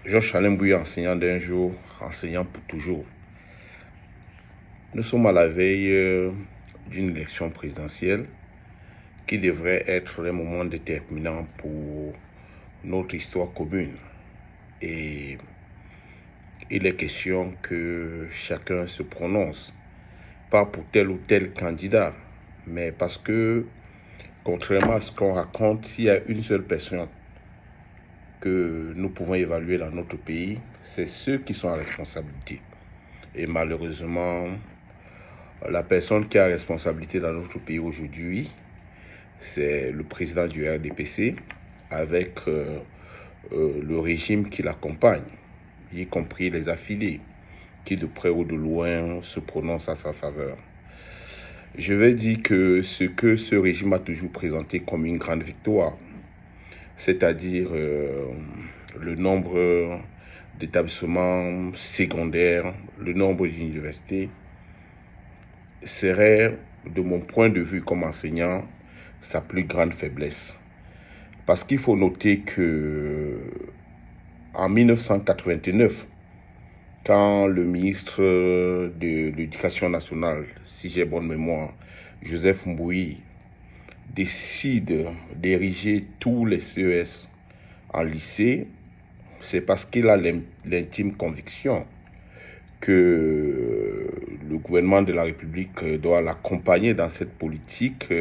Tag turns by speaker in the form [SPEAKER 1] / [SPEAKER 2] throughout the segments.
[SPEAKER 1] Georges Alain Bouye, enseignant d'un jour, enseignant pour toujours. Nous sommes à la veille d'une élection présidentielle qui devrait être un moment déterminant pour notre histoire commune. Et il est question que chacun se prononce, pas pour tel ou tel candidat, mais parce que, contrairement à ce qu'on raconte, il y a une seule personne que nous pouvons évaluer dans notre pays, c'est ceux qui sont en responsabilité. Et malheureusement, la personne qui a responsabilité dans notre pays aujourd'hui, c'est le président du RDPC avec le régime qui l'accompagne, y compris les affiliés, qui de près ou de loin se prononcent à sa faveur. Je vais dire que ce régime a toujours présenté comme une grande victoire, c'est-à-dire le nombre d'établissements secondaires, le nombre d'universités, serait, de mon point de vue comme enseignant, sa plus grande faiblesse. Parce qu'il faut noter que en 1989, quand le ministre de l'Éducation nationale, si j'ai bonne mémoire, Joseph Mbouyi, décide d'ériger tous les CES en lycée, c'est parce qu'il a l'intime conviction que le gouvernement de la République doit l'accompagner dans cette politique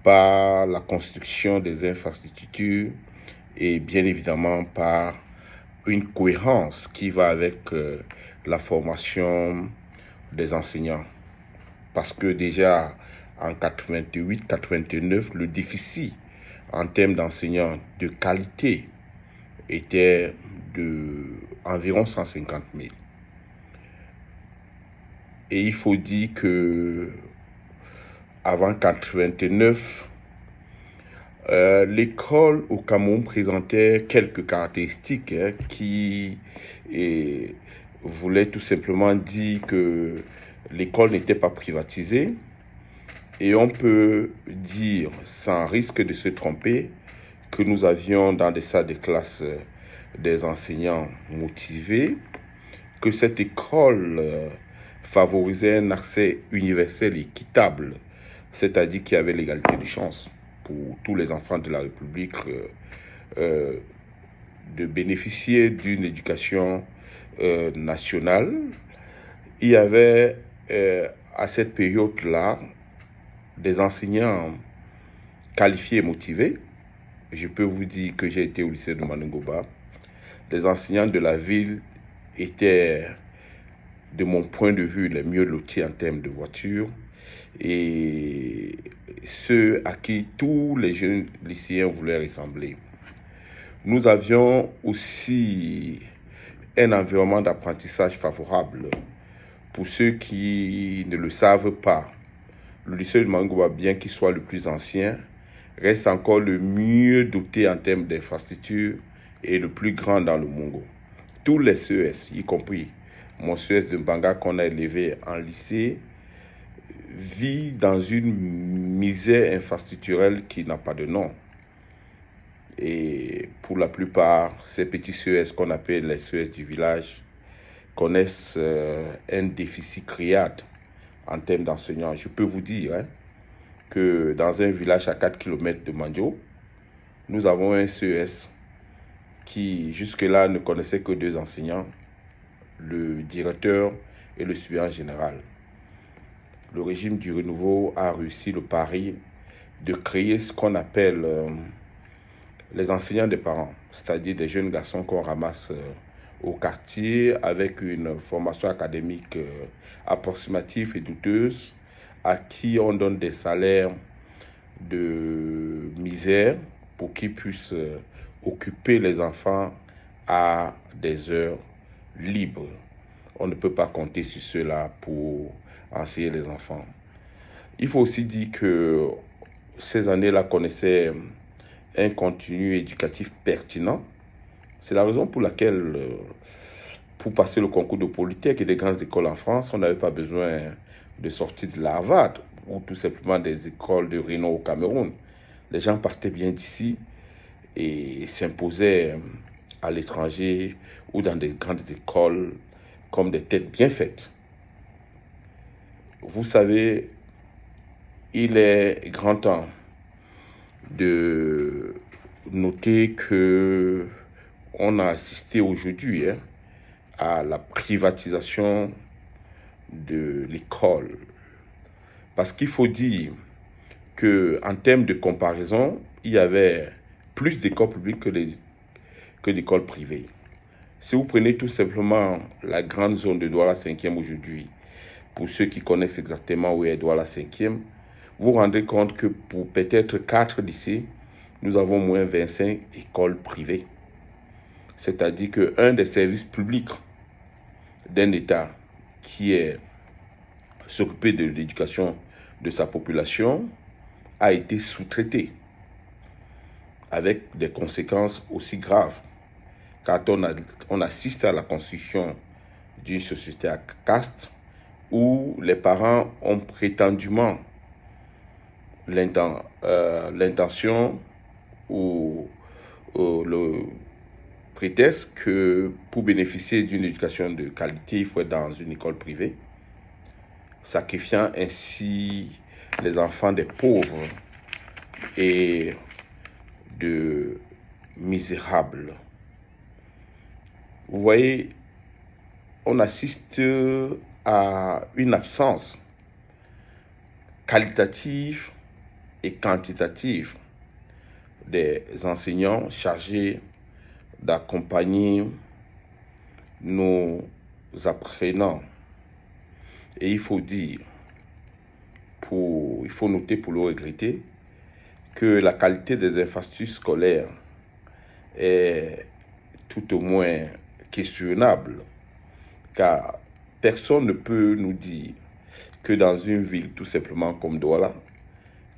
[SPEAKER 1] par la construction des infrastructures et bien évidemment par une cohérence qui va avec la formation des enseignants. Parce que déjà en 88-89, le déficit en termes d'enseignants de qualité était d'environ 150 000. Et il faut dire que avant 89, l'école au Cameroun présentait quelques caractéristiques qui voulaient tout simplement dire que l'école n'était pas privatisée. Et on peut dire, sans risque de se tromper, que nous avions dans des salles de classe des enseignants motivés, que cette école favorisait un accès universel et équitable, c'est-à-dire qu'il y avait l'égalité de chance pour tous les enfants de la République de bénéficier d'une éducation nationale. Il y avait à cette période-là des enseignants qualifiés et motivés. Je peux vous dire que j'ai été au lycée de Manengoba. Les enseignants de la ville étaient, de mon point de vue, les mieux lotis en termes de voitures et ceux à qui tous les jeunes lycéens voulaient ressembler. Nous avions aussi un environnement d'apprentissage favorable. Pour ceux qui ne le savent pas, le lycée de Manengoba, bien qu'il soit le plus ancien, reste encore le mieux doté en termes d'infrastructures et le plus grand dans le Mongo. Tous les CES, y compris mon CES de Mbanga qu'on a élevé en lycée, vit dans une misère infrastructurelle qui n'a pas de nom. Et pour la plupart, ces petits CES qu'on appelle les CES du village connaissent un déficit criard en termes d'enseignants. Je peux vous dire que dans un village à 4 km de Mandjo, nous avons un CES qui jusque-là ne connaissait que 2 enseignants, le directeur et le suivant général. Le régime du renouveau a réussi le pari de créer ce qu'on appelle les enseignants des parents, c'est-à-dire des jeunes garçons qu'on ramasse au quartier avec une formation académique approximative et douteuse, à qui on donne des salaires de misère pour qu'ils puissent occuper les enfants à des heures libres. On ne peut pas compter sur cela pour enseigner les enfants. Il faut aussi dire que ces années-là connaissaient un contenu éducatif pertinent. C'est la raison pour laquelle, pour passer le concours de Polytech et des grandes écoles en France, on n'avait pas besoin de sortir de la Harvard ou tout simplement des écoles de renom au Cameroun. Les gens partaient bien d'ici et s'imposaient à l'étranger ou dans des grandes écoles comme des têtes bien faites. Vous savez, il est grand temps de noter que on a assisté aujourd'hui à la privatisation de l'école. Parce qu'il faut dire qu'en termes de comparaison, il y avait plus d'écoles publiques que d'écoles privées. Si vous prenez tout simplement la grande zone de Douala 5e aujourd'hui, pour ceux qui connaissent exactement où est Douala 5e, vous vous rendez compte que pour peut-être 4 lycées, nous avons moins 25 écoles privées. C'est-à-dire qu'un des services publics d'un État qui est s'occuper de l'éducation de sa population a été sous-traité avec des conséquences aussi graves. Quand on assiste à la construction d'une société à caste où les parents ont prétendument l'intention ou le prétexte que pour bénéficier d'une éducation de qualité, il faut être dans une école privée, sacrifiant ainsi les enfants des pauvres et de misérables. Vous voyez, on assiste à une absence qualitative et quantitative des enseignants chargés d'accompagner nos apprenants. Et il faut dire, il faut noter pour le regretter, que la qualité des infrastructures scolaires est tout au moins questionnable, car personne ne peut nous dire que dans une ville tout simplement comme Douala,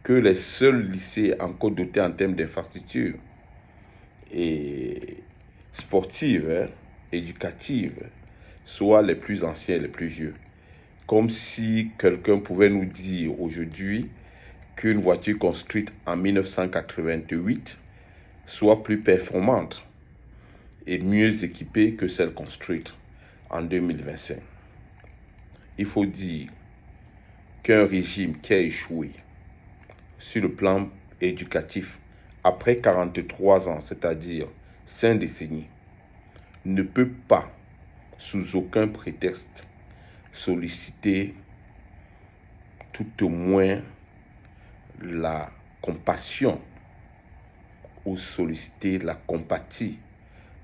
[SPEAKER 1] que les seuls lycées encore dotés en termes d'infrastructures et sportives, éducatives, soient les plus anciens et les plus vieux. Comme si quelqu'un pouvait nous dire aujourd'hui qu'une voiture construite en 1988 soit plus performante et mieux équipée que celle construite en 2025. Il faut dire qu'un régime qui a échoué sur le plan éducatif après 43 ans, c'est-à-dire 5 décennies, ne peut pas, sous aucun prétexte, solliciter tout au moins la compassion ou solliciter la compatie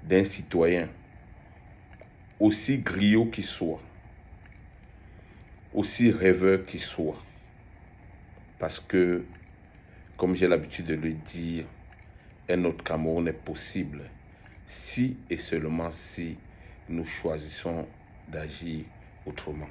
[SPEAKER 1] d'un citoyen, aussi griot qu'il soit, aussi rêveur qu'il soit. Parce que, comme j'ai l'habitude de le dire, un autre Cameroun est possible si et seulement si nous choisissons d'agir autrement.